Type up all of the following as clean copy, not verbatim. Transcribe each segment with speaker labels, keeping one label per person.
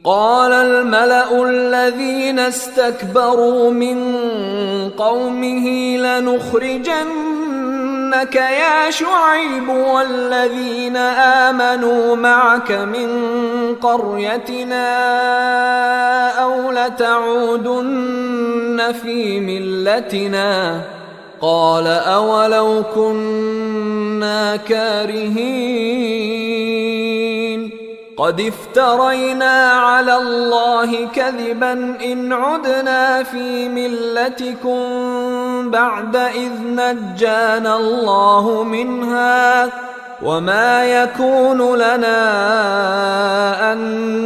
Speaker 1: قال الملأ الذين استكبروا من قومه لنخرجنك يا شعيب والذين آمنوا معك من قريتنا أو لتعودن في ملتنا قال أولو كنا كارهين قد افترينا على الله كذبا إن عدنا في ملتكم بعد إذ نجانا الله منها وما يكون لنا أن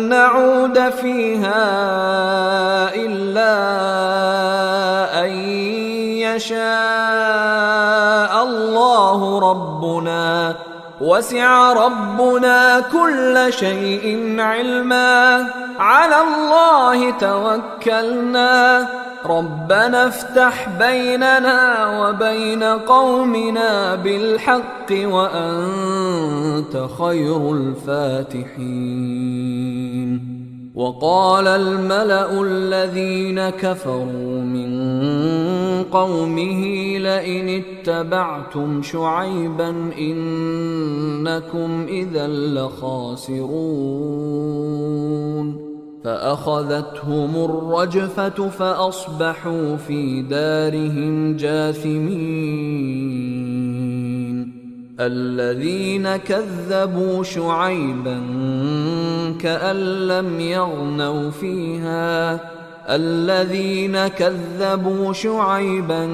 Speaker 1: نعود فيها إلا أن يشاء الله ربنا وسع ربنا كل شيء علما على الله توكلنا ربنا افتح بيننا وبين قومنا بالحق وأنت خير الفاتحين. وقال الملأ الذين كفروا من قومه لئن اتبعتم شعيبا إنكم إذا لخاسرون فأخذتهم الرجفة فأصبحوا في دارهم جاثمين. الذين كذبوا شعيبا كأن لم يغنوا فيها الذين كذبوا شعيبا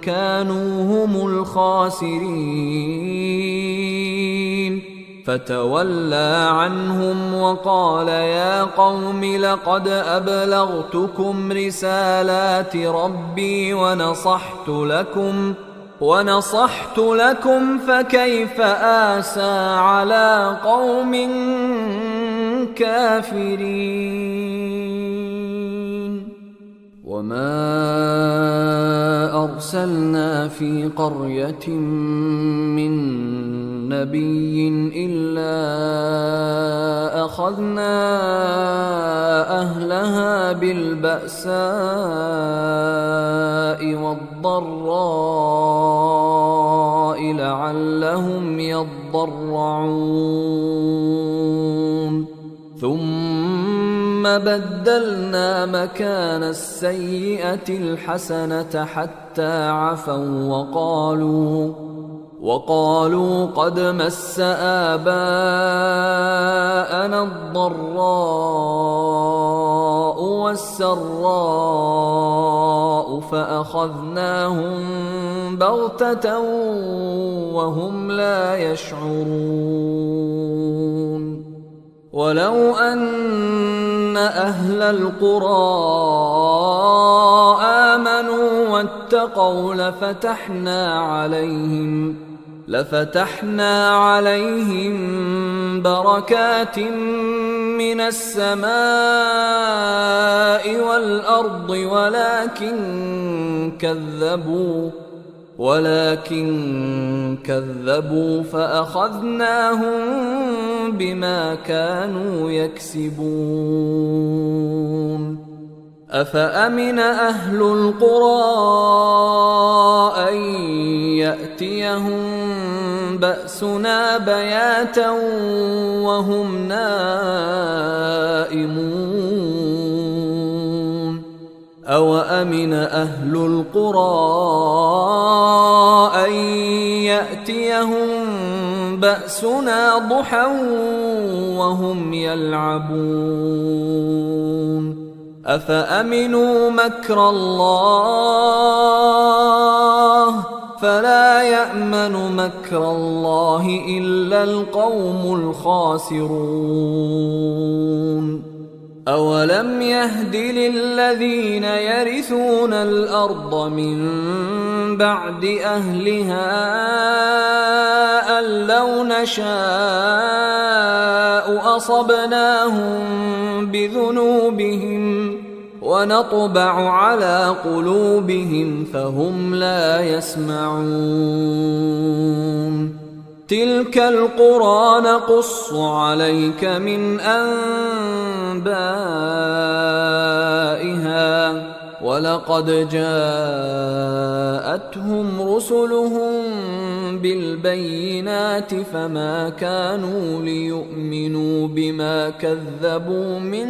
Speaker 1: كانوا هم الخاسرين فتولى عنهم وقال يا قوم لقد أبلغتكم رسالات ربي ونصحت لكم فكيف آسى على قوم كافرين. وما أرسلنا في قرية من نبي إلا أخذنا أهلها بالبأساء والضراء لعلهم يضرعون ثم بدلنا مكان السيئة الحسنة حتى عفوا وقالوا قد مس آباءنا الضراء والسراء فأخذناهم بغتة وهم لا يشعرون. ولو أن أهل القرى آمنوا واتقوا لفتحنا عليهم بركات من السماء والأرض ولكن كذبوا فأخذناهم بما كانوا يكسبون. أفأمن أهل القرى أن يأتيهم بأسنا بياتا وهم نائمون أوأمن أهل القرى أن يأتيهم بأسنا ضحى وهم يلعبون أفأمنوا مكر الله فلا يأمن مكر الله إلا القوم الخاسرون. أولم يهد للذين يرثون الأرض من بعد أهلها أن لو نشاء أصبناهم بذنوبهم ونطبع على قلوبهم فهم لا يسمعون. تلك القرى نقص عليك من أنبائها أنبائها ولقد جاءتهم رسلهم بالبينات فما كانوا ليؤمنوا بما كذبوا من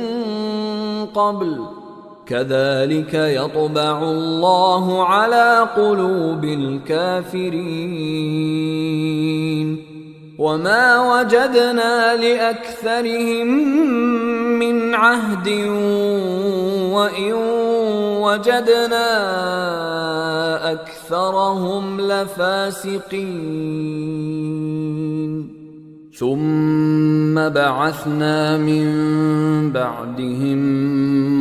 Speaker 1: قبل كذلك يطبع الله على قلوب الكافرين وما وجدنا لأكثرهم من عهد وإن وجدنا أكثرهم لفاسقين ثم بعثنا من بعدهم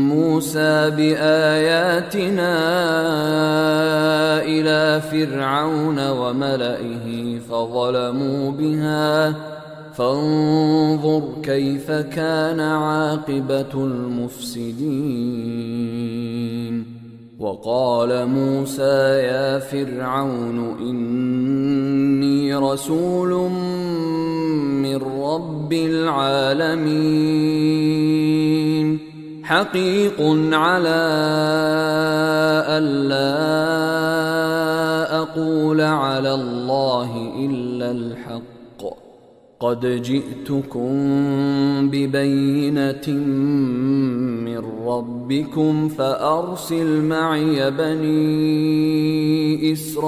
Speaker 1: موسى بآياتنا إلى فرعون وملئه فظلموا بها فانظر كيف كان عاقبة المفسدين وقال موسى يا فرعون إني رسول من رب العالمين حقيق على ألا أقول على الله إلا الحق قد جئتكم ببينة من ربكم فأرسل معي بني إسرائيل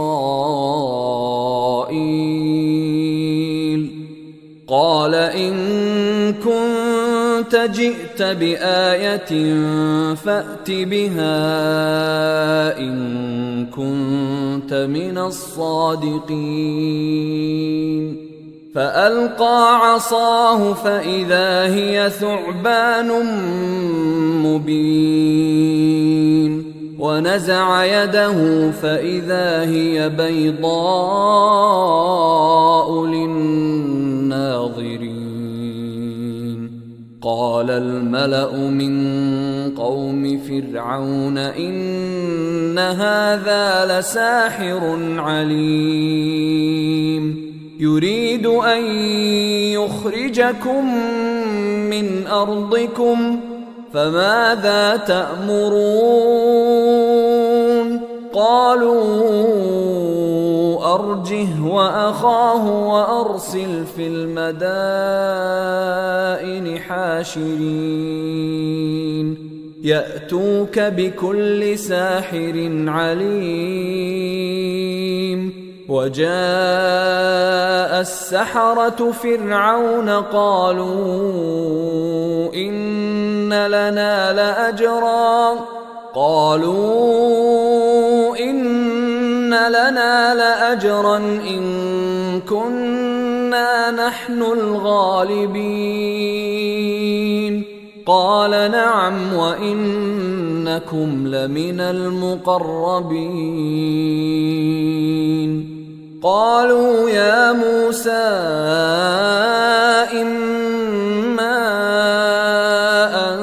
Speaker 1: قال إن كنت جئت بآية فأت بها إن كنت من الصادقين فألقى عصاه فإذا هي ثعبان مبين ونزع يده فإذا هي بيضاء للناظرين قال الملأ من قوم فرعون إن هذا لساحر عليم يريد أن يخرجكم من أرضكم فماذا تأمرون قالوا أرجه وأخاه وأرسل في المدائن حاشرين يأتوك بكل ساحر عليم وجاء السحرة فرعون قالوا إن لنا لأجرا إن كنا نحن الغالبين قال نعم وإنكم لمن المقربين قالوا يا موسى إما أن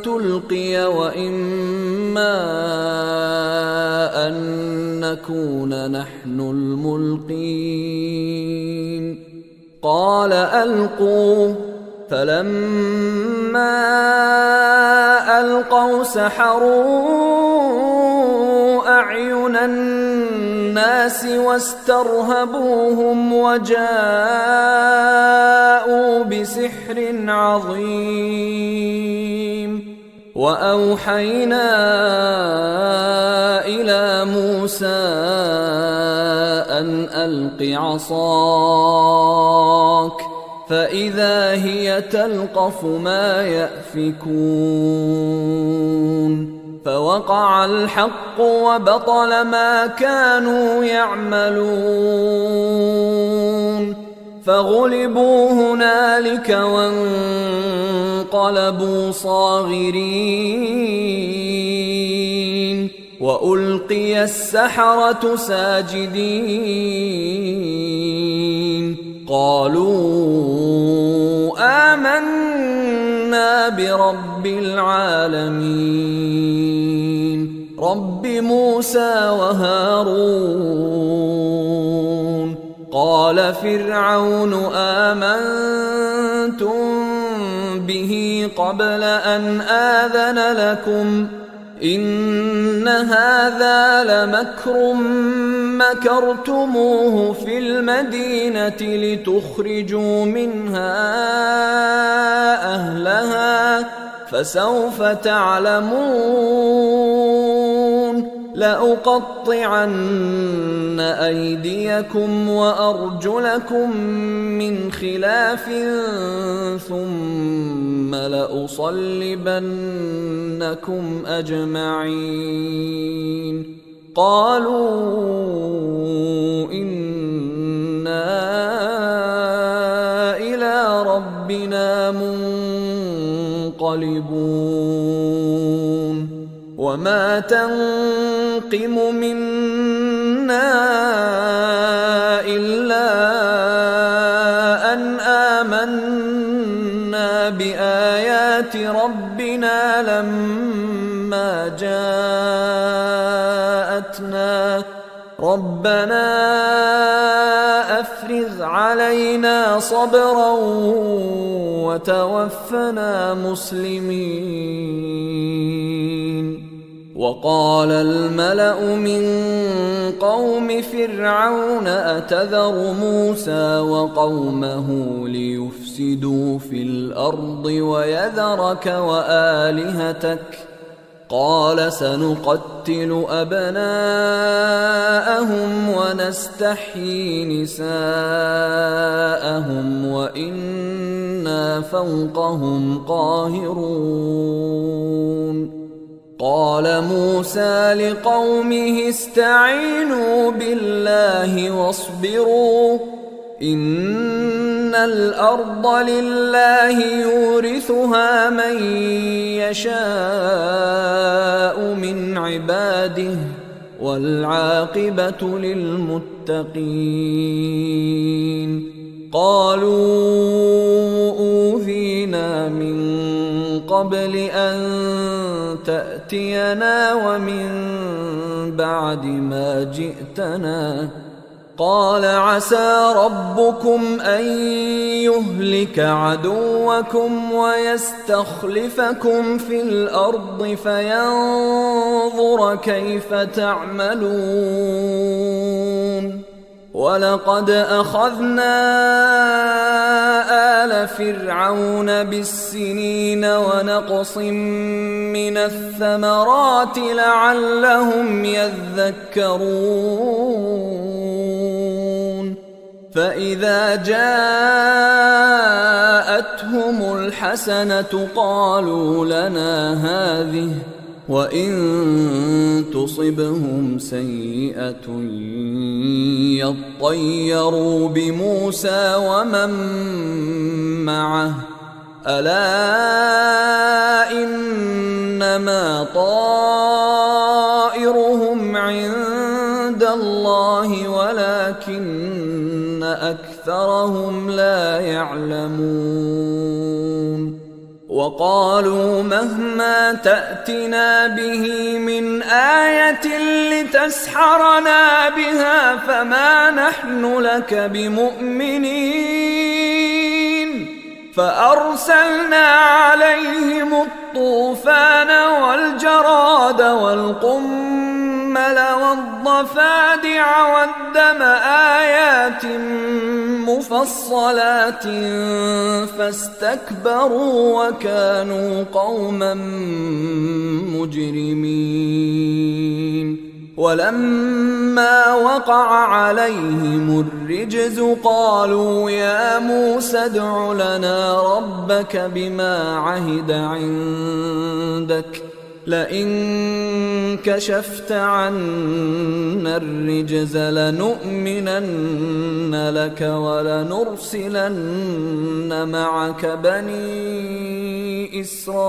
Speaker 1: تلقي وإما أن نكون نحن الملقين قال ألقوا فلما ألقوا سحروا أعين الناس واسترهبوهم وجاءوا بسحر عظيم وأوحينا إلى موسى أن ألق عصاك فإذا هي تلقف ما يأفكون فوقع الحق وبطل ما كانوا يعملون فغلبوا هنالك وانقلبوا صاغرين وألقي السحرة ساجدين قالوا آمنا برب العالمين رب موسى وهارون قال فرعون آمنتم به قبل أن آذن لكم إن هذا لمكر مكرتموه في المدينة لتخرجوا منها أهلها فسوف تعلمون لأقطعن أيديكم وأرجلكم من خلاف ثم لأصلبنكم أجمعين قالوا إنا إلى ربنا منقلبون وما تنقم منا إلا أن آمنا بآيات ربنا لما جاءتنا ربنا أفرغ علينا صبرا وتوفنا مسلمين. وقال الملأ من قوم فرعون أتذر موسى وقومه ليفسدوا في الأرض ويذرك وآلهتك قال سنقتل أبناءهم ونستحيي نساءهم وإنا فوقهم قاهرون. قال موسى لقومه استعينوا بالله واصبروا إن الأرض لله يورثها من يشاء من عباده والعاقبة للمتقين. قالوا أوذينا من قبل أن تأتينا ومن بعد ما جئتنا قال عسى ربكم أن يهلك عدوكم ويستخلفكم في الأرض فينظر كيف تعملون. ولقد أخذنا آل فرعون بالسنين ونقص من الثمرات لعلهم يذكرون. فإذا جاءتهم الحسنة قالوا لنا هذه وإن تصبهم سيئة يطيروا بموسى ومن معه ألا إنما طائرهم عند الله ولكن أكثرهم لا يعلمون. وقالوا مهما تأتنا به من آية لتسحرنا بها فما نحن لك بمؤمنين. فأرسلنا عليهم الطوفان والجراد والقمل والضفادع والدم آيات مفصلات فاستكبروا وكانوا قوما مجرمين. ولما وقع عليهم الرجز قالوا يا موسى ادع لنا ربك بما عهد عندك لئن كشفت عنا الرجز لنؤمنن لك ولنرسلن معك بني إسرائيل.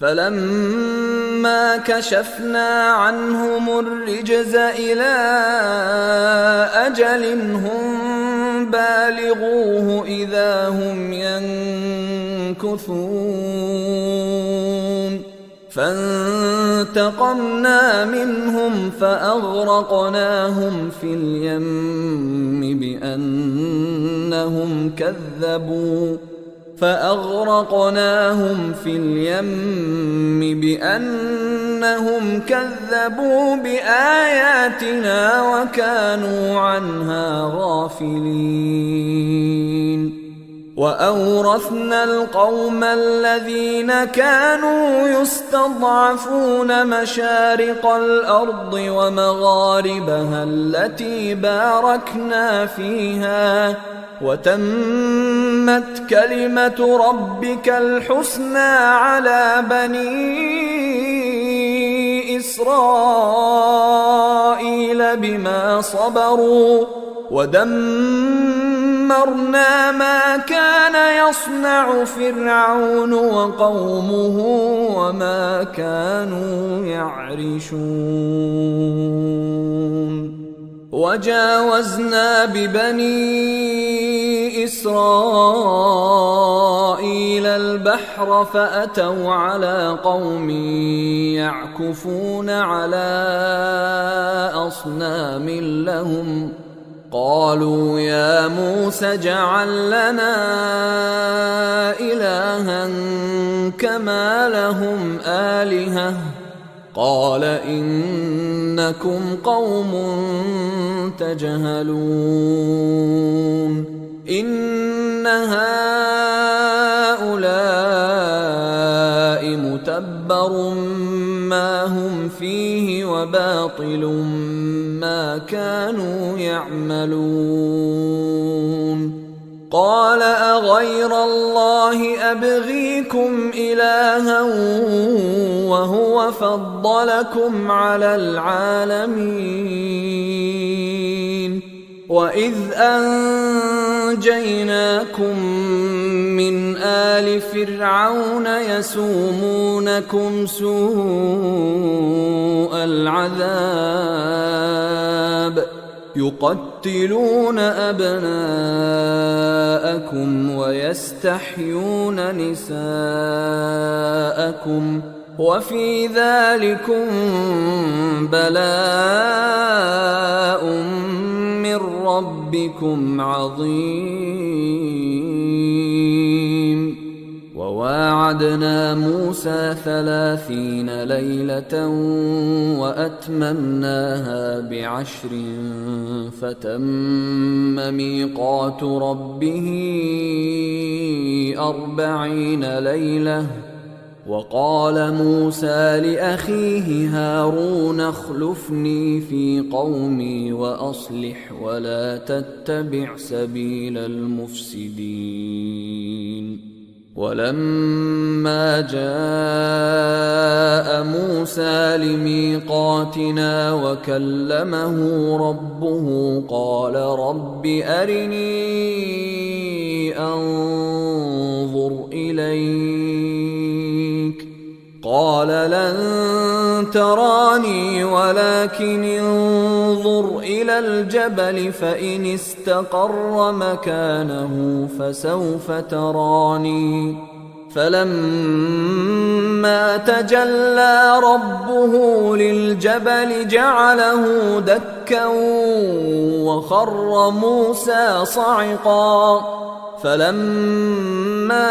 Speaker 1: فلما كشفنا عنهم الرجز إلى أجل هم بالغوه إذا هم ينكثون. فانتقمنا منهم فأغرقناهم في اليم بأنهم كذبوا بآياتنا وكانوا عنها غافلين. وأورثنا القوم الذين كانوا يستضعفون مشارق الأرض ومغاربها التي باركنا فيها، وتمت كلمة ربك الحسنى على بني إسرائيل بما صبروا، ودمرنا ما كان يصنع فرعون وقومه وما كانوا يعرشون. وجاوزنا ببني إسرائيل البحر فأتوا على قوم يعكفون على أصنام لهم، قالوا يا موسى اجعل لنا إلها كما لهم آلهة، قال إنكم قوم تجهلون. إن هؤلاء متبر ما هم فيه وباطل ما كانوا يعملون. قال أغير الله أبغيكم إلها وهو فضلكم على العالمين، وإذ أنجيناكم من آل فرعون يسومونكم سوء العذاب يقتلون أبناءكم ويستحيون نساءكم، وفي ذلكم بلاء من ربكم عظيم. وواعدنا موسى 30 ليلة وأتممناها ب10 فتم ميقات ربه 40 ليلة. وقال موسى لأخيه هارون اخلفني في قومي وأصلح ولا تتبع سبيل المفسدين. ولما جاء موسى لميقاتنا وكلمه ربه قال رب أرني أنظر إليك، قال لن تراني ولكن انظر إلى الجبل فإن استقر مكانه فسوف تراني. فلما تجلى ربه للجبل جعله دكا وخر موسى صعقا. فلما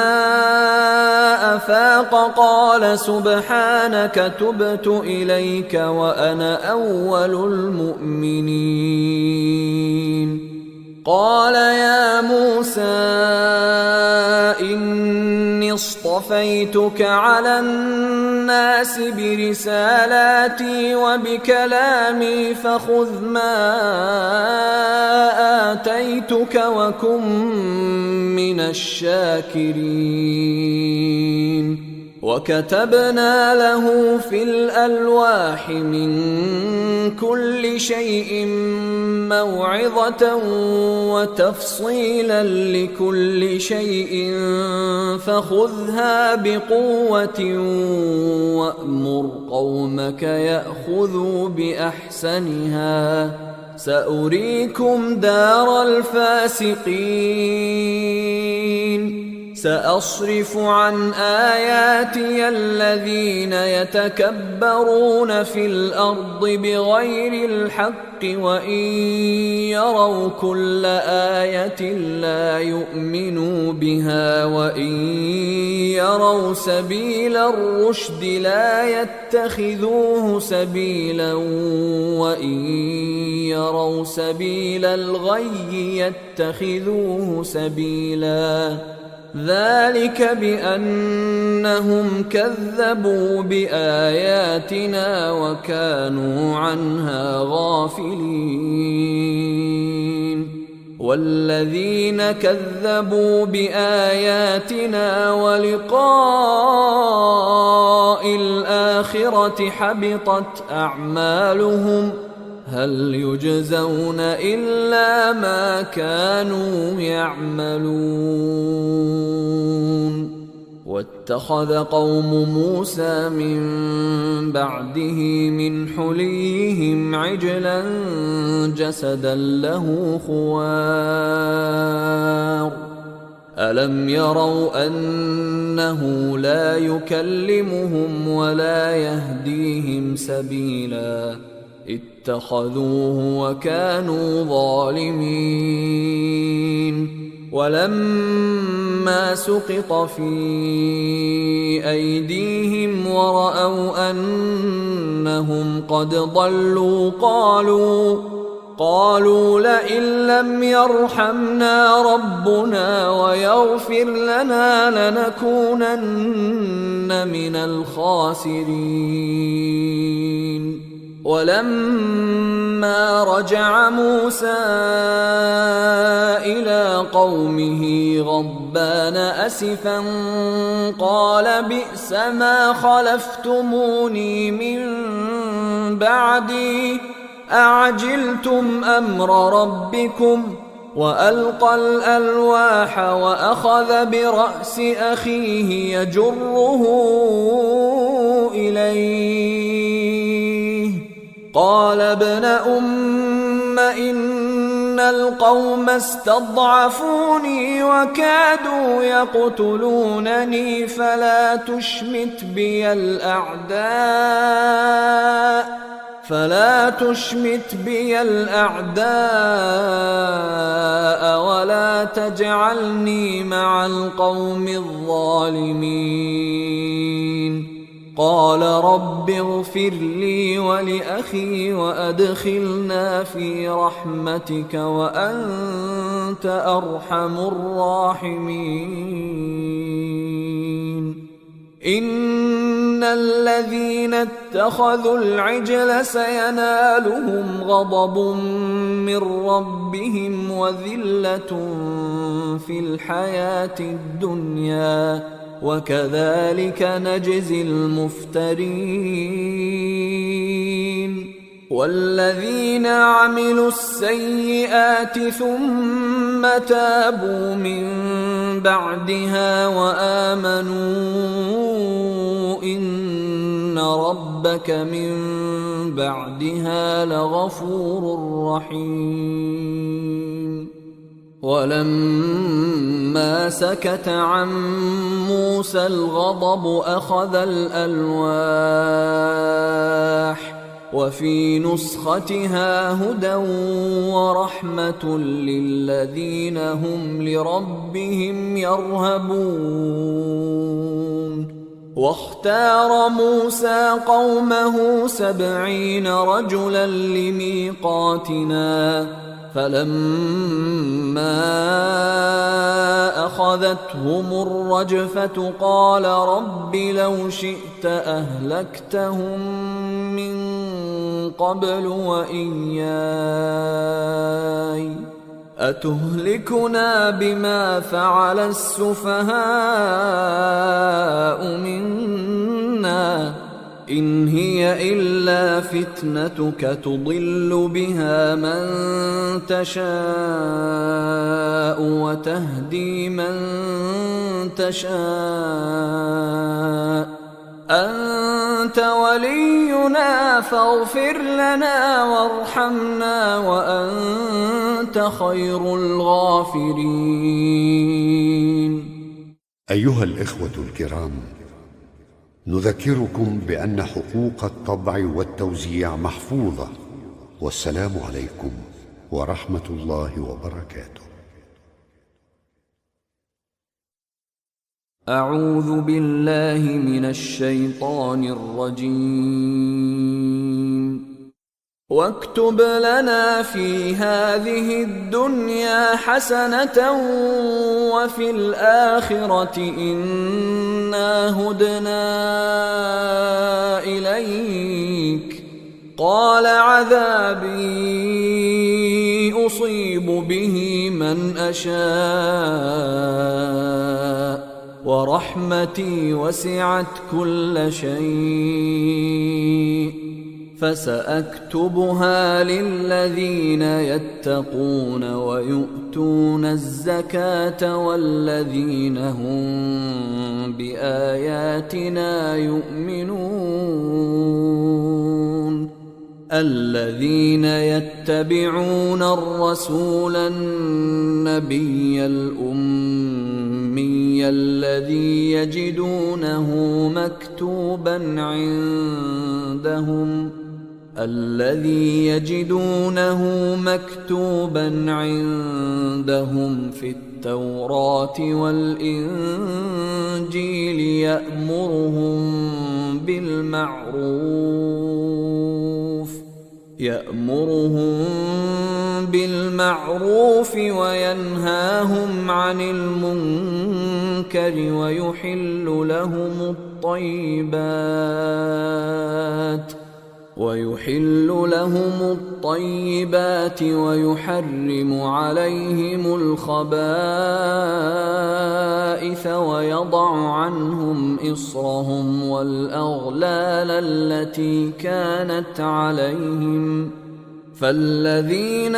Speaker 1: أفاق قال سبحانك تبت إليك وأنا أول المؤمنين. قال يا موسى إني اصطفيتك على الناس برسالاتي وبكلامي فخذ ما آتيتك وكن من الشاكرين. وكتبنا له في الألواح من كل شيء موعظة وتفصيلا لكل شيء فخذها بقوة وأمر قومك يأخذوا بأحسنها سأريكم دار الفاسقين. سأصرف عن آياتي الذين يتكبرون في الأرض بغير الحق وإن يروا كل آية لا يؤمنوا بها وإن يروا سبيل الرشد لا يتخذوه سبيلا وإن يروا سبيل الغي يتخذوه سبيلا ذلك بأنهم كذبوا بآياتنا وكانوا عنها غافلين والذين كذبوا بآياتنا ولقاء الآخرة حبطت أعمالهم هل يجزون إلا ما كانوا يعملون واتخذ قوم موسى من بعده من حليهم عجلا جسدا له خوار ألم يروا أنه لا يكلمهم ولا يهديهم سبيلا اتخذوه وكانوا ظالمين ولما سقط في أيديهم ورأوا أنهم قد ضلوا قالوا لئن لم يرحمنا ربنا ويغفر لنا لنكونن من الخاسرين ولما رجع موسى إلى قومه غضبان أسفا قال بئس ما خلفتموني من بعدي أعجلتم أمر ربكم وألقى الألواح وأخذ برأس أخيه يجره إليه قال ابن أم إن القوم استضعفوني وكادوا يقتلونني فلا تشمت بي الأعداء ولا تجعلني مع القوم الظالمين قال رب اغفر لي ولأخي وأدخلنا في رحمتك وأنت أرحم الراحمين إن الذين اتخذوا العجل سينالهم غضب من ربهم وذلة في الحياة الدنيا وكذلك نجزي المفترين والذين عملوا السيئات ثم تابوا من بعدها وآمنوا إن ربك من بعدها لغفور رحيم ولما سكت عن موسى الغضب أخذ الألواح وفي نسختها هدى ورحمة للذين هم لربهم يرهبون واختار موسى قومه 70 رجلا لميقاتنا فلما أخذتهم الرجفة قال رب لو شئت أهلكتهم من قبل وإياي أتهلكنا بما فعل السفهاء منا إن هي إلا فتنتك تضل بها من تشاء وتهدي من تشاء أنت ولينا فاغفر لنا وارحمنا وأنت خير الغافرين
Speaker 2: أيها الإخوة الكرام، نذكركم بأن حقوق الطبع والتوزيع محفوظة. والسلام عليكم ورحمة الله وبركاته.
Speaker 1: أعوذ بالله من الشيطان الرجيم. واكتب لنا في هذه الدنيا حسنة وفي الآخرة إنا هدنا إليك. قال عذابي أصيب به من أشاء ورحمتي وسعت كل شيء فسأكتبها للذين يتقون ويؤتون الزكاة والذين هم بآياتنا يؤمنون. الذين يتبعون الرسول النبي الأمي الذي يجدونه مكتوبا عندهم في التوراة والإنجيل يأمرهم بالمعروف وينهاهم عن المنكر ويحل لهم الطيبات ويحرم عليهم الخبائث ويضع عنهم إصرهم والأغلال التي كانت عليهم. فالذين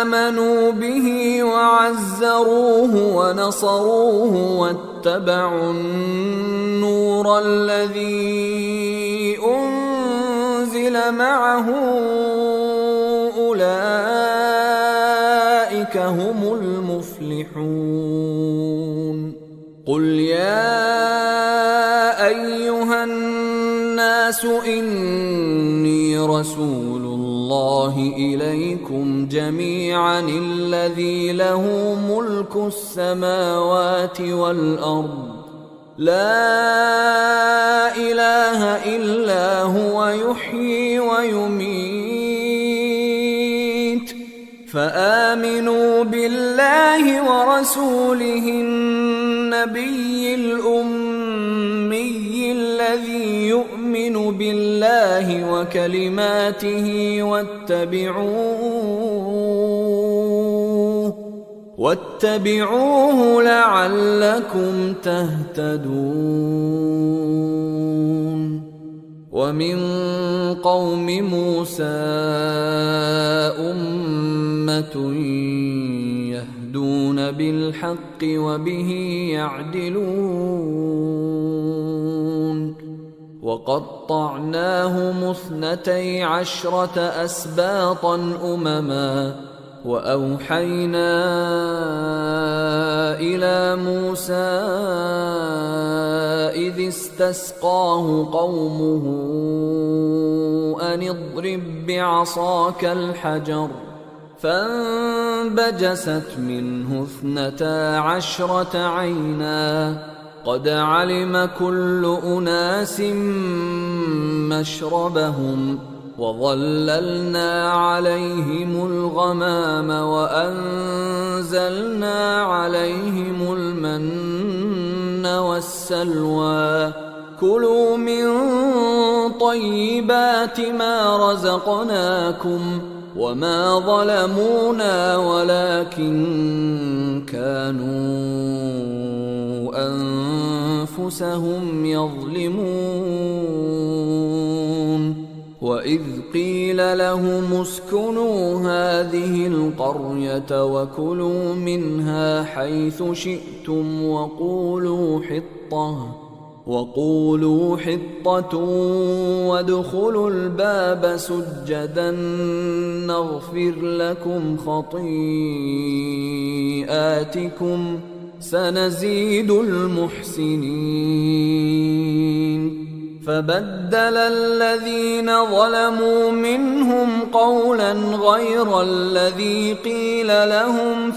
Speaker 1: آمنوا به وعزروه ونصروه واتبعوا النور الذي أنزل معه أولئك هم المفلحون. قل يا أيها الناس إني رسول الله إليكم جميعا الذي له ملك السماوات والأرض لا إله إلا هو يحيي ويميت. فآمنوا بالله ورسوله النبي الأمي الذي يؤمن بالله وكلماته واتبعوه لعلكم تهتدون. ومن قوم موسى أمة يهدون بالحق وبه يعدلون. وقطعناهم 12 أسباطا أمما وأوحينا إلى موسى إذ استسقاه قومه أن اضرب بعصاك الحجر فانبجست منه 12 عينا قد علم كل أناس مشربهم وظللنا عليهم الغمام وأنزلنا عليهم المن والسلوى كلوا من طيبات ما رزقناكم وما ظلمونا ولكن كانوا أنفسهم يظلمون. وإذ قيل لهم اسكنوا هذه القرية وكلوا منها حيث شئتم وقولوا حطة وادخلوا الباب سجدا نغفر لكم خطيئاتكم سنزيد المحسنين. فبدل الذين ظلموا منهم قولا غير الذي قيل لهم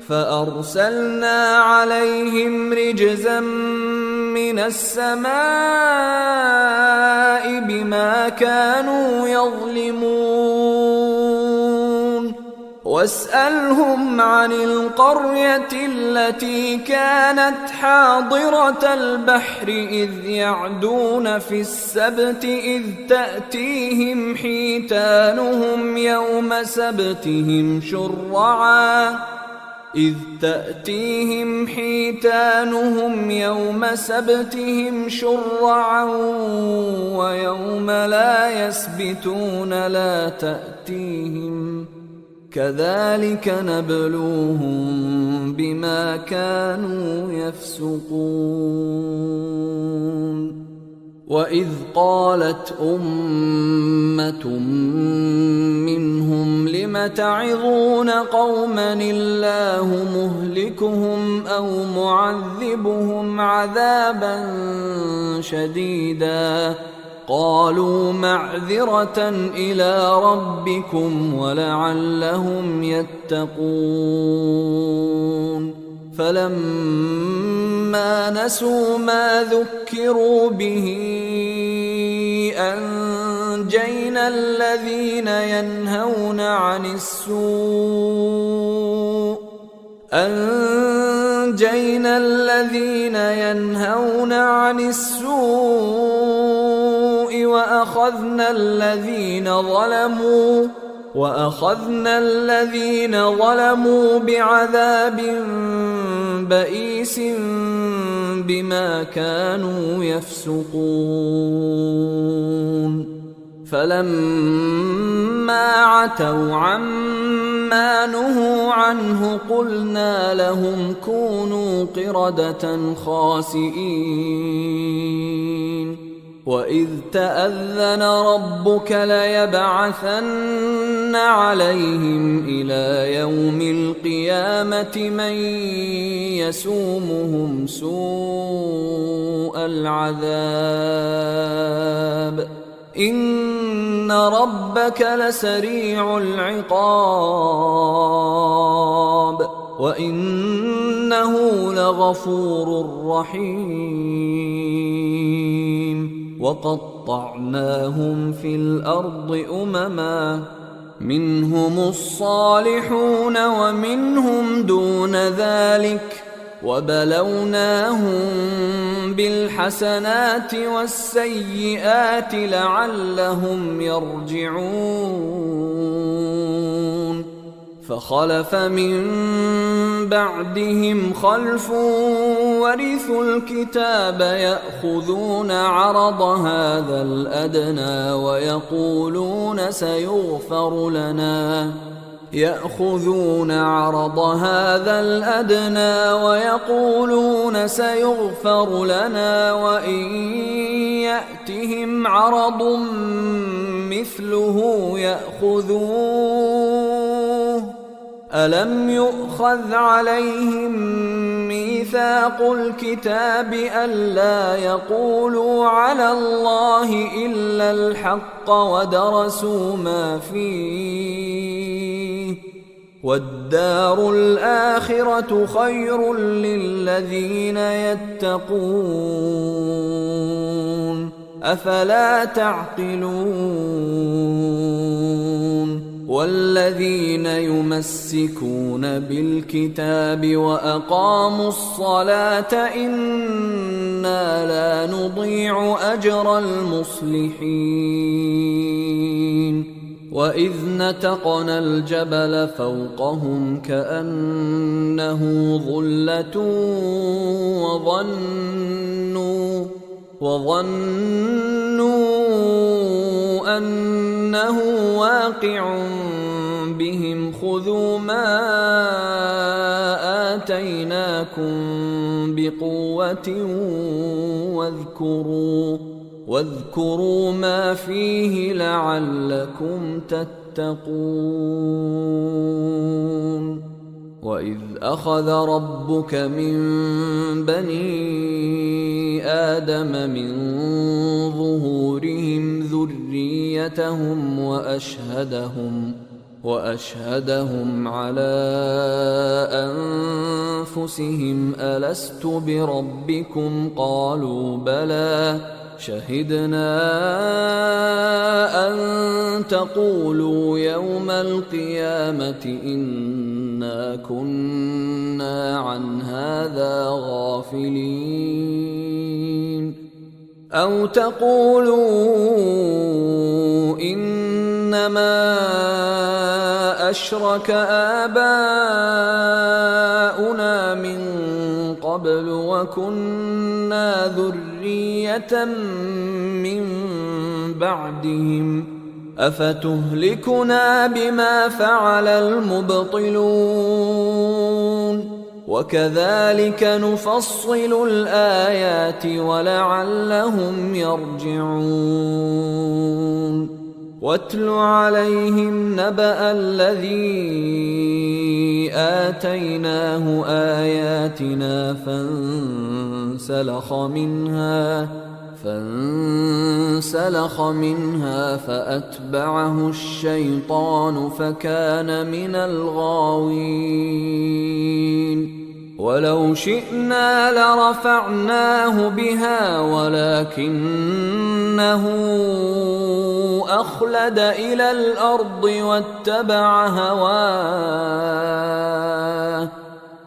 Speaker 1: فأرسلنا عليهم رجزا من السماء بما كانوا يظلمون. واسألهم عن القرية التي كانت حاضرة البحر إذ يعدون في السبت إذ تأتيهم حيتانهم يوم سبتهم شرعا ويوم لا يسبتون لا تأتيهم كذلك نبلوهم بما كانوا يفسقون. وإذ قالت أمة منهم لم تعظون قوما الله مهلكهم أو معذبهم عذابا شديدا قالوا معذرة إلى ربكم ولعلهم يتقون. فلما نسوا ما ذكروا به أنجينا الذين ينهون عن السوء وأخذنا الذين ظلموا بعذاب بئيس بما كانوا يفسقون. فلما عتوا عما نهوا عنه قلنا لهم كونوا قردة خاسئين. وإذ تأذن ربك ليبعثن عليهم إلى يوم القيامة من يسومهم سوء العذاب إن ربك لسريع العقاب وإنه لغفور رحيم. وقطعناهم في الأرض أمما منهم الصالحون ومنهم دون ذلك وبلوناهم بالحسنات والسيئات لعلهم يرجعون. فخلف من بعدهم خلف ورثوا الكتاب يأخذون عرض هذا الأدنى ويقولون سيغفر لنا وإن يأتهم عرض مثله يأخذوه. ألم يؤخذ عليهم ميثاق الكتاب ألا يقولوا على الله إلا الحق ودرسوا ما فيه والدار الآخرة خير للذين يتقون أفلا تعقلون. والذين يمسكون بالكتاب وأقاموا الصلاة إنا لا نضيع أجر المصلحين. وإذ نتقنا الجبل فوقهم كأنه ظلة وظنوا أنه واقع بهم خذوا ما آتيناكم بقوة واذكروا ما فيه لعلكم تتقون. وإذ أخذ ربك من بني آدم من ظهورهم ذريتهم وأشهدهم على أنفسهم ألست بربكم قالوا بلى شهدنا أن تقولوا يوم القيامة إنا كنا عن هذا غافلين أو تقولوا إنما أشرك آباؤنا من قبل وكنا ذرية من بعدهم أفتهلكنا بما فعل المبطلون وكذلك نفصل الآيات ولعلهم يرجعون واتل عليهم نبأ الذي آتيناه آياتنا فانسلخ منها فأتبعه الشيطان فكان من الغاوين ولو شئنا لرفعناه بها ولكنه أخلد إلى الأرض واتبع هواه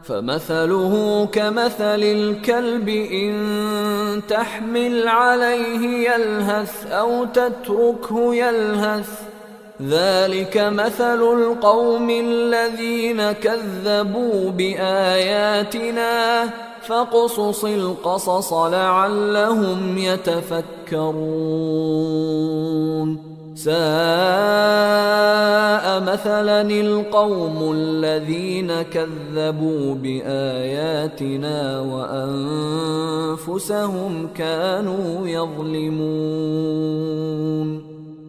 Speaker 1: فمثله كمثل الكلب إن تحمل عليه يلهث أو تتركه يلهث ذلك مثل القوم الذين كذبوا بآياتنا فاقصص القصص لعلهم يتفكرون ساء مثلا القوم الذين كذبوا بآياتنا وأنفسهم كانوا يظلمون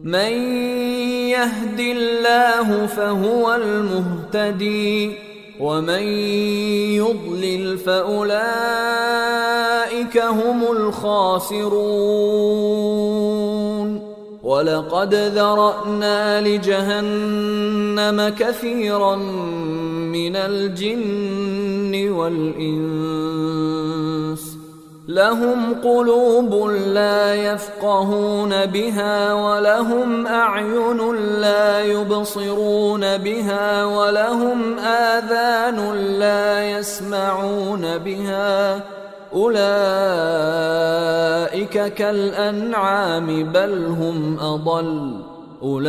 Speaker 1: من يهد الله فهو المهتدي ومن يضلل فأولئك هم الخاسرون ولقد ذرأنا لجهنم كثيرا من الجن والإنس لهم قلوب لا يفقهون بها ولهم أعين لا يبصرون بها ولهم آذان لا يسمعون بها أولئك كالأنعام بل هم أضل أولئك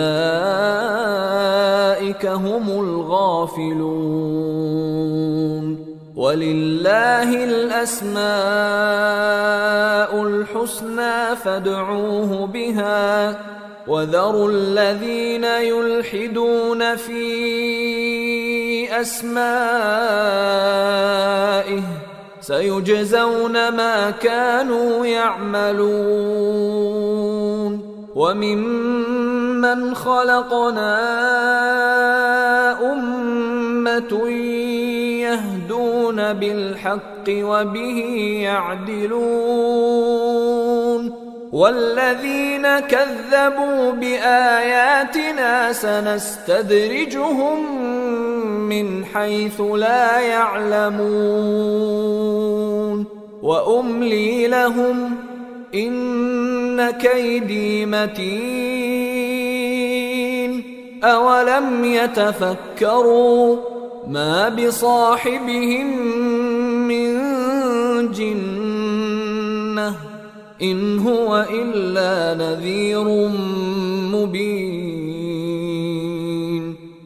Speaker 1: هم الغافلون ولله الأسماء الحسنى فادعوه بها وذروا الذين يلحدون في أسمائه سيجزون ما كانوا يعملون وممن خلقنا أمة يهدون بالحق وبه يعدلون والذين كذبوا بآياتنا سنستدرجهم من حيث لا يعلمون وأملي لهم إن كيدي متين أولم يتفكروا ما بصاحبهم من جنة إن هو إلا نذير مبين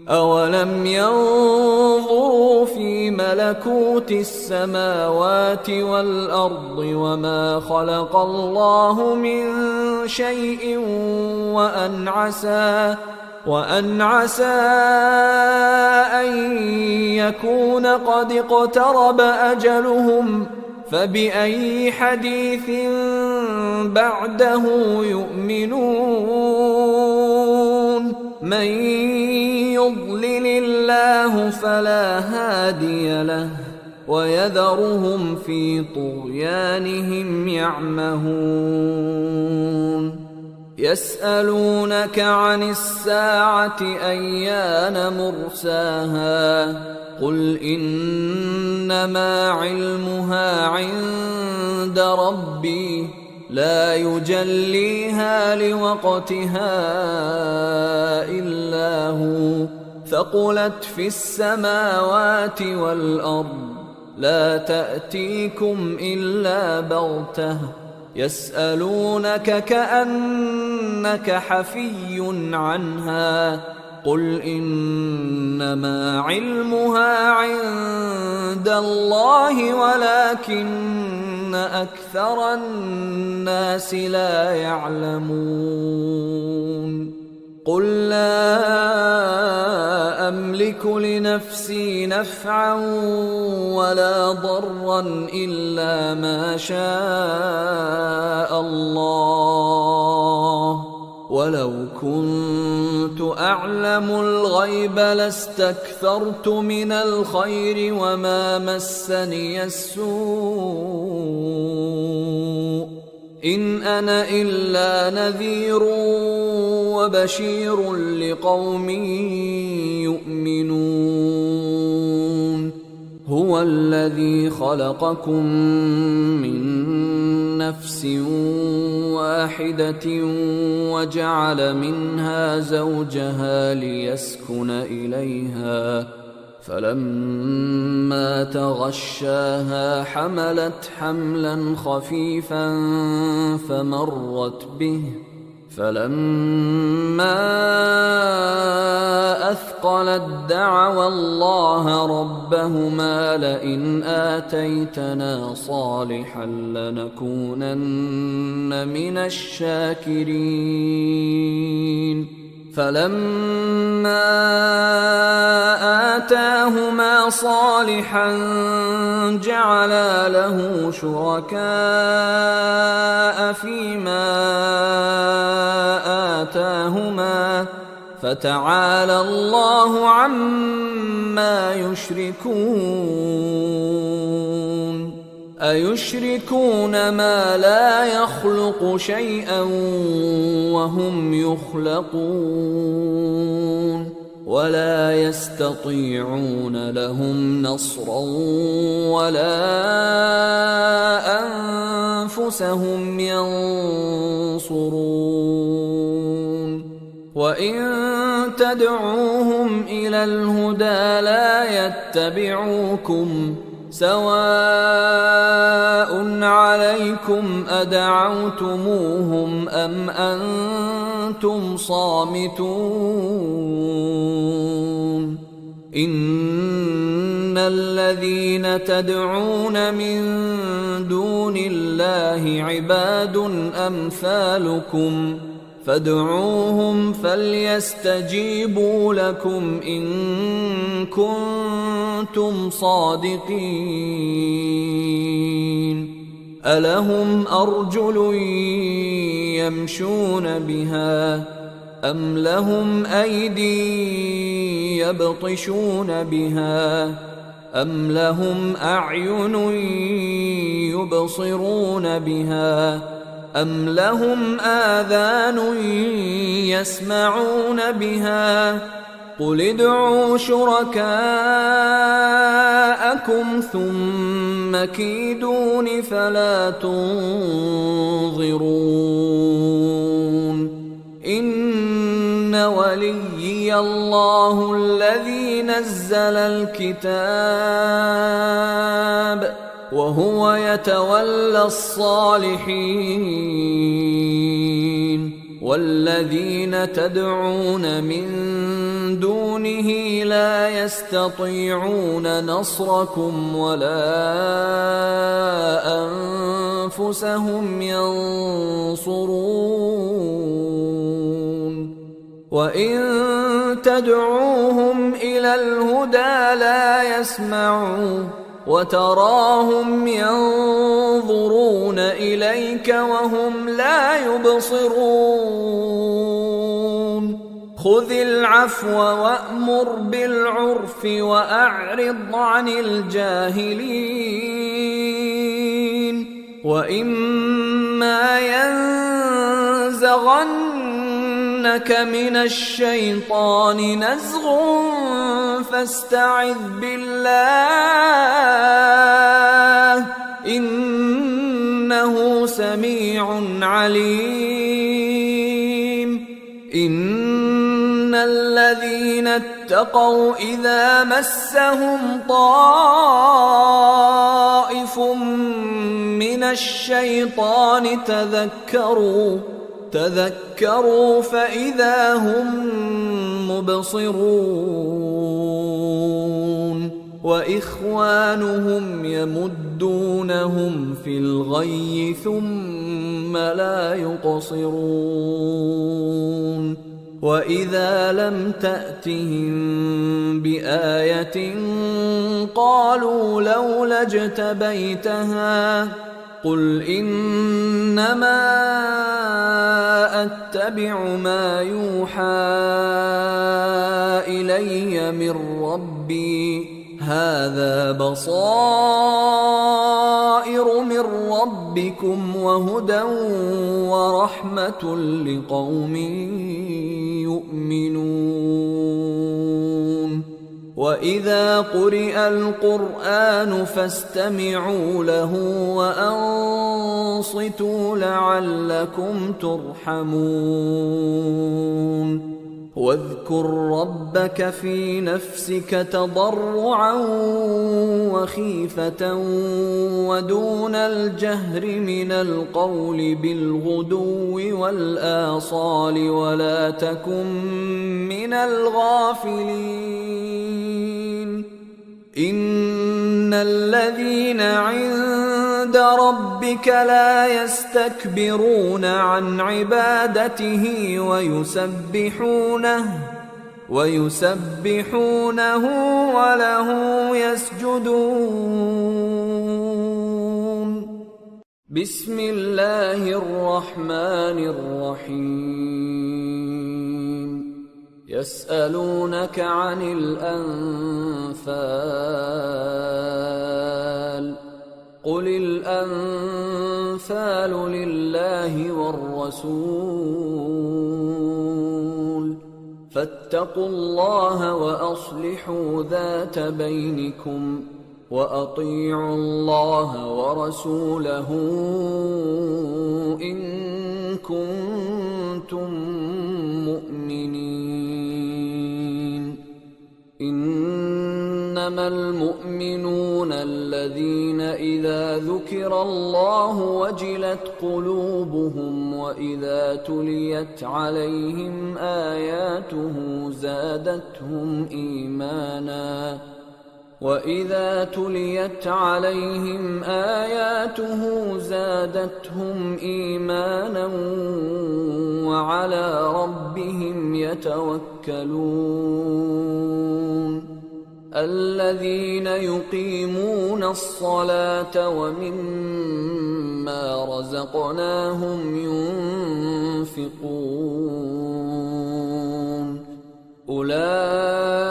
Speaker 1: أولم ينظروا في ملكوت السماوات والأرض وما خلق الله من شيء وأن عسى أن يكون قد اقترب أجلهم فبأي حديث بعده يؤمنون من يضلل الله الله فلا هادي له ويذرهم في طغيانهم يعمهون يسألونك عن الساعة أيان مرساها قل إنما علمها عند ربي لا يجليها لوقتها إلا هو ثقلت في السماوات والأرض لا تأتيكم إلا بغتة يسألونك كأنك حفي عنها قل إنما علمها عند الله ولكن أكثر الناس لا يعلمون قل لا أملك لنفسي نفعا ولا ضرا إلا ما شاء الله ولو كنت أعلم الغيب لاستكثرت من الخير وما مسني السوء إن أنا إلا نذير وبشير لقوم يؤمنون هو الذي خلقكم من نفس واحدة وجعل منها زوجها ليسكن إليها فلما تغشاها حملت حملا خفيفا فمرت به فلما أثقلت دعوا الله ربهما لئن آتيتنا صالحا لنكونن من الشاكرين فلما آتاهما صالحا جعلا له شركاء فيما آتاهما فتعالى الله عما يشركون أيشركون ما لا يخلق شيئا وهم يخلقون ولا يستطيعون لهم نصرا ولا أنفسهم ينصرون وإن تدعوهم إلى الهدى لا يتبعوكم سواء عليكم أدعوتموهم أم أنتم صامتون إن الذين تدعون من دون الله عباد أمثالكم فادعوهم فليستجيبوا لكم إن كنتم صادقين ألهم أرجل يمشون بها أم لهم أيدي يبطشون بها أم لهم أعين يبصرون بها أم لهم آذان يسمعون بها قل ادعوا شركاءكم ثم كيدون فلا تنظرون إن وليي الله الذي نزل الكتاب وهو يتولى الصالحين والذين تدعون من دونه لا يستطيعون نصركم ولا أنفسهم ينصرون وإن تدعوهم إلى الهدى لا يسمعوا وتراهم ينظرون إليك وهم لا يبصرون خذ العفو وأمر بالعرف وأعرض عن الجاهلين وإما ينزغنك من الشيطان نزغ فاستعذ بالله إنه سميع عليم. إن الذين اتقوا إذا مسهم طائف من الشيطان تذكروا فإذا هم مبصرون وإخوانهم يمدونهم في الغي ثم لا يقصرون وإذا لم تأتهم بآية قالوا لولا اجتبيتها قل إنما أتبع ما يوحى إلي من ربي هذا بصائر من ربكم وهدى ورحمة لقوم يؤمنون. وإذا قرئ القرآن فاستمعوا له وأنصتوا لعلكم ترحمون. واذكر ربك في نفسك تضرعا وخيفة ودون الجهر من القول بالغدو والآصال ولا تكن من الغافلين. إن الذين عند ربك لا يستكبرون عن عبادته ويسبحونه وله يسجدون. بسم الله الرحمن الرحيم. يسألونك عن الأنفال قل الأنفال لله والرسول فاتقوا الله وأصلحوا ذات بينكم وأطيعوا الله ورسوله إن كنتم مؤمنين. إنما المؤمنون الذين إذا ذكر الله وجلت قلوبهم وإذا تليت عليهم آياته زادتهم إيمانا وعلى ربهم يتوكلون. الذين يقيمون الصلاة ومما رزقناهم ينفقون أولئك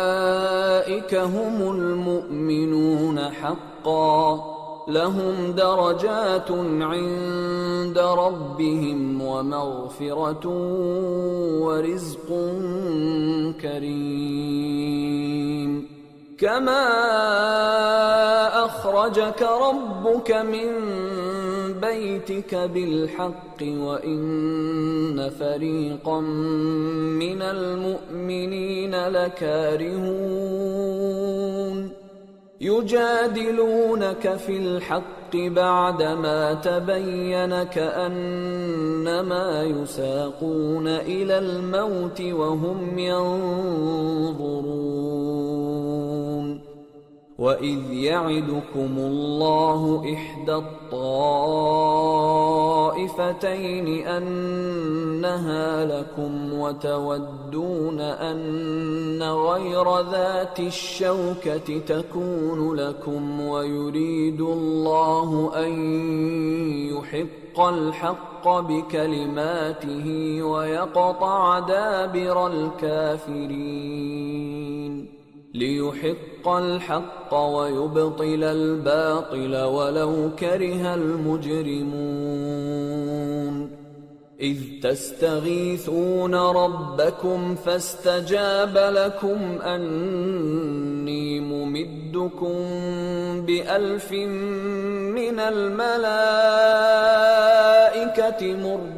Speaker 1: هم المؤمنون حقا لهم درجات عند ربهم ومغفرة ورزق كريم. كما أخرجك ربك من بيتك بالحق وإن فريقا من المؤمنين لكارهون يجادلونك في الحق بعدما تبين كأنما يساقون إلى الموت وهم ينظرون. وإذ يعدكم الله إحدى الطائفتين أنها لكم وتودون أن غير ذات الشوكة تكون لكم ويريد الله أن يحق الحق بكلماته ويقطع دابر الكافرين ليحق الحق ويبطل الباطل ولو كره المجرمون إذ تستغيثون ربكم فاستجاب لكم أني ممدكم ب1000 من الملائكة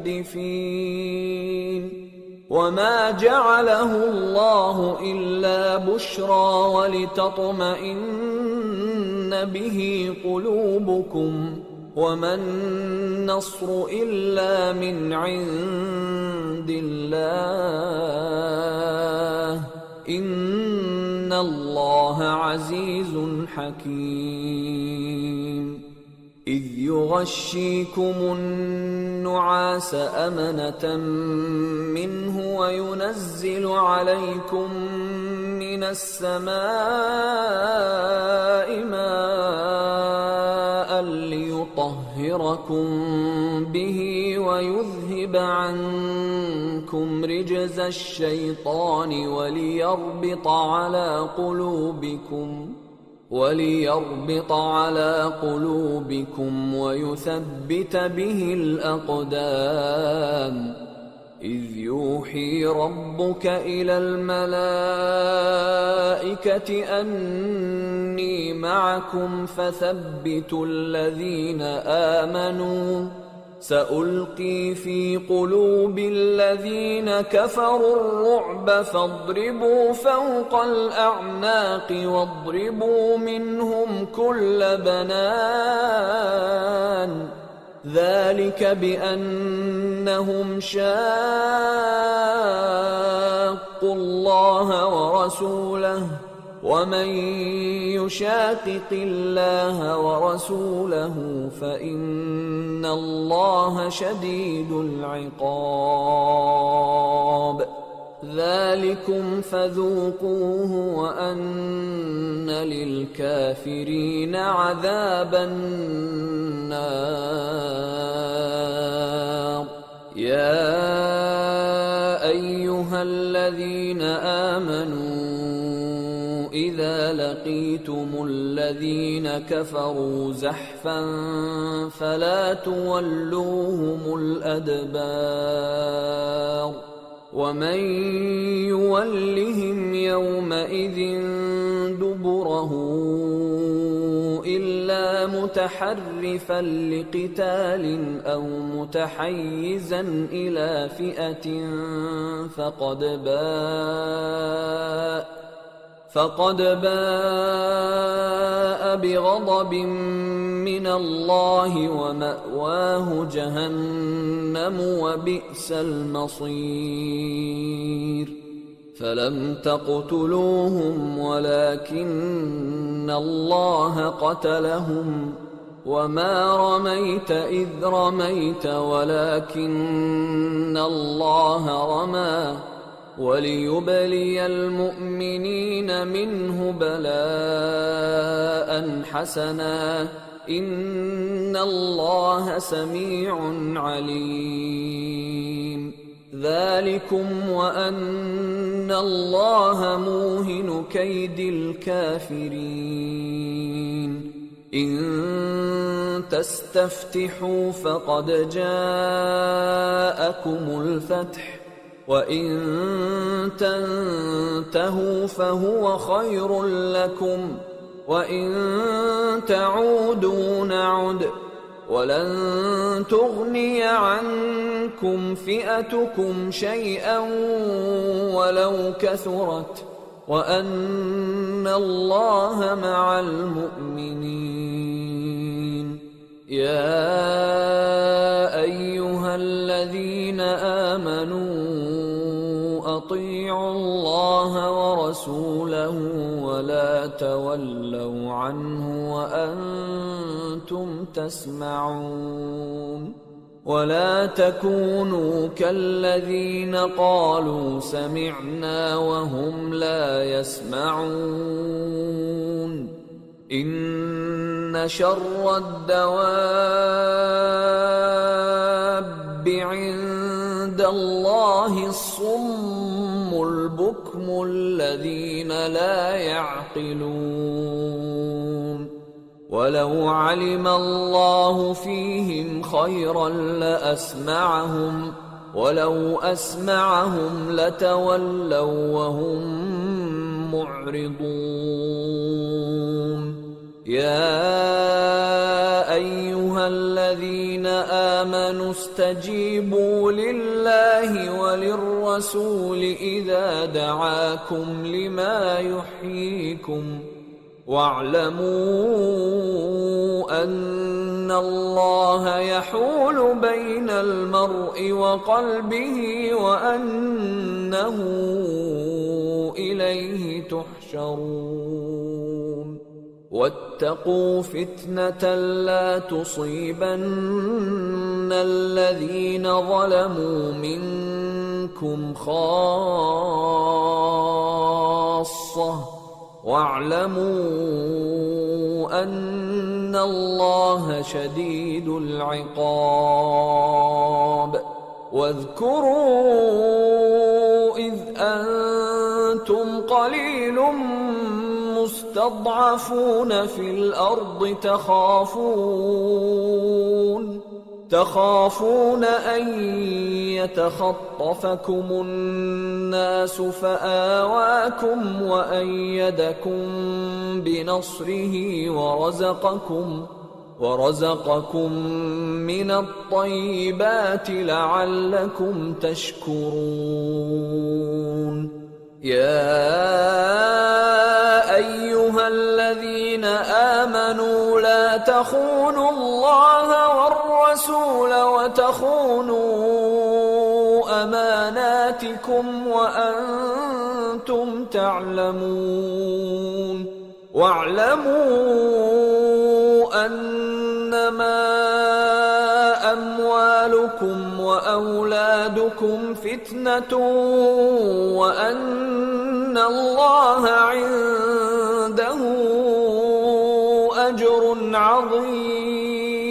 Speaker 1: مردفين وما جعله الله إلا بشرى ولتطمئن به قلوبكم وما النصر إلا من عند الله إن الله عزيز حكيم إذ يغشيكم النعاس أمنة منه وينزل عليكم من السماء ماء ليطهركم به ويذهب عنكم رجز الشيطان وليربط على قلوبكم ويثبت به الأقدام إذ يوحي ربك إلى الملائكة أني معكم فثبتوا الذين آمنوا سألقي في قلوب الذين كفروا الرعب فاضربوا فوق الأعناق واضربوا منهم كل بنان ذلك بأنهم شاقوا الله ورسوله ومن يشاقق الله ورسوله فإن الله شديد العقاب ذلكم فذوقوه وأن للكافرين عذاب النار يا أيها الذين آمنوا إذا لقيتم الذين كفروا زحفا فلا تولوهم الأدبار ومن يولهم يومئذ دبره إلا متحرفا لقتال أو متحيزا إلى فئة فقد باء بغضب من الله ومأواه جهنم وبئس المصير فلم تقتلوهم ولكن الله قتلهم وما رميت إذ رميت ولكن الله رمى وليبلي المؤمنين منه بلاء حسنا إن الله سميع عليم ذلكم وأن الله موهن كيد الكافرين إن تستفتحوا فقد جاءكم الفتح وإن تنتهوا فهو خير لكم وإن تعودوا نعد ولن تغني عنكم فئتكم شيئا ولو كثرت وأن الله مع المؤمنين يا أيها الذين آمنوا أطيعوا الله ورسوله ولا تولوا عنه وأنتم تسمعون ولا تكونوا كالذين قالوا سمعنا وهم لا يسمعون إن شر الدواب عند الله الصم البكم الذين لا يعقلون ولو علم الله فيهم خيرا لأسمعهم ولو أسمعهم لتولوا وهم معرضون يا أيها الذين آمنوا استجيبوا لله وللرسول إذا دعاكم لما يحييكم واعلموا أن الله يحول بين المرء وقلبه وأنه إليه تحشرون واتقوا فتنة لا تصيبن الذين ظلموا منكم خاصة واعلموا أن الله شديد العقاب واذكروا إذ أنتم قليل مستضعفون في الأرض تخافون أن يتخطفكم الناس فآواكم وأيدكم بنصره ورزقكم من الطيبات لعلكم تشكرون يا أيها الذين آمنوا لا تخونوا الله والرسول وتخونوا أماناتكم وأنتم تعلمون واعلموا أنما أموالكم وأولادكم فتنة وأن الله عنده أجر عظيم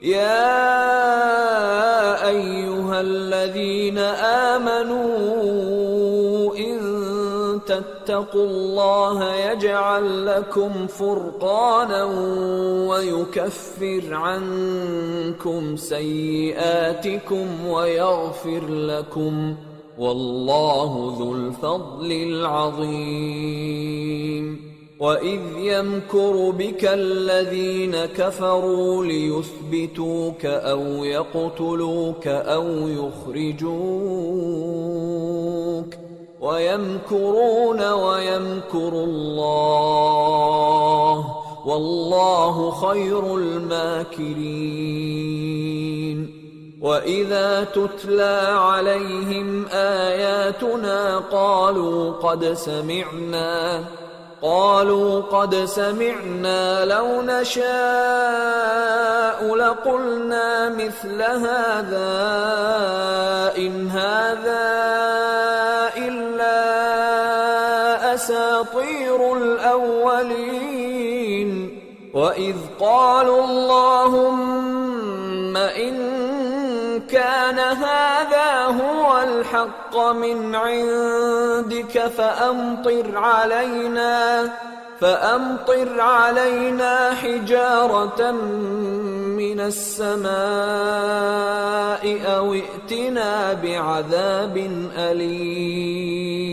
Speaker 1: يا أيها الذين آمنوا إن تتقوا الله يجعل لكم فرقانا ويكفر عنكم سيئاتكم ويغفر لكم والله ذو الفضل العظيم وإذ يمكر بك الذين كفروا ليثبتوك أو يقتلوك أو يخرجوك ويمكرون ويمكر الله والله خير الماكرين وإذا تتلى عليهم آياتنا قالوا قد سمعنا لو نشاء لقلنا مثل هذا إن هذا إلا أساطير الأولين وإذ قالوا اللهم إن كان هذا هو الحق من عندك فأمطر علينا حجارة من السماء أو ائتنا بعذاب أليم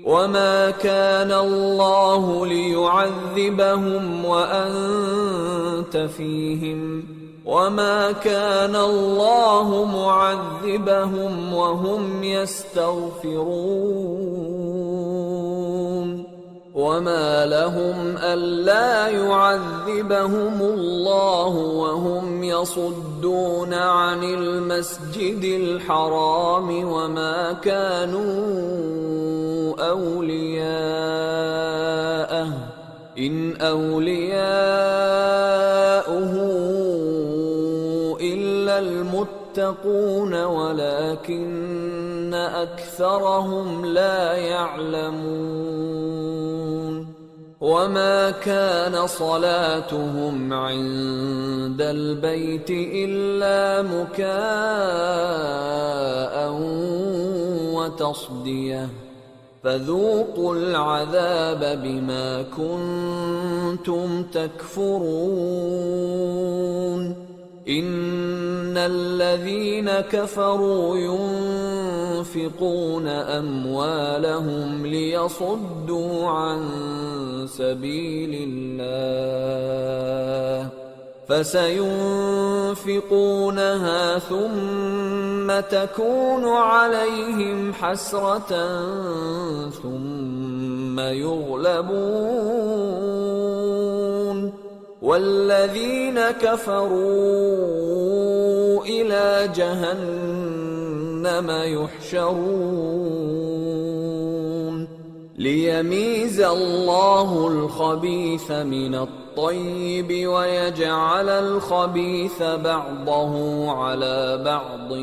Speaker 1: وما كان الله ليعذبهم وأنت فيهم وما كان الله معذبهم وهم يستغفرون وما لهم ألا يعذبهم الله وهم يصدون عن المسجد الحرام وما كانوا أولياءه إن أولياؤه إلا المتقون ولكن أكثرهم لا يعلمون وما كان صلاتهم عند البيت إلا مكاء وتصدية فذوقوا العذاب بما كنتم تكفرون إن الذين كفروا ينفقون أموالهم ليصدوا عن سبيل الله فسينفقونها ثم تكون عليهم حسرة ثم يغلبون والذين كفروا إلى جهنم يحشرون ليميز الله الخبيث من الطيب ويجعل الخبيث بعضه على بعض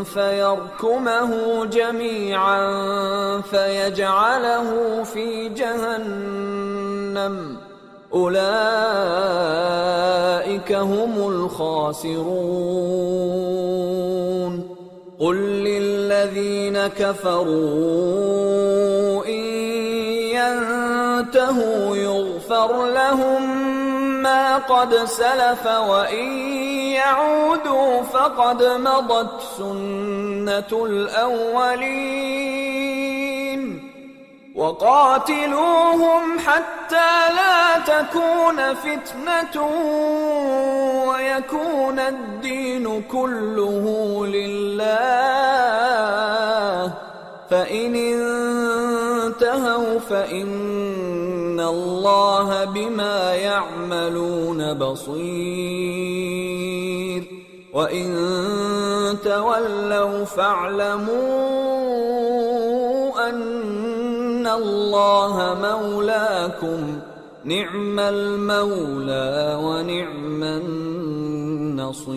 Speaker 1: فيركمه جميعا فيجعله في جهنم أولئك هم الخاسرون قل للذين كفروا إن ينتهوا يغفر لهم ما قد سلف وإن يعودوا فقد مضت سنة الأولين وقاتلوهم حتى لا تكون فتنة ويكون الدين كله لله فإن انتهوا فإن الله بما يعملون بصير وإن تولوا فاعلموا أن الله مولاكم نعم المولى ونعم النصير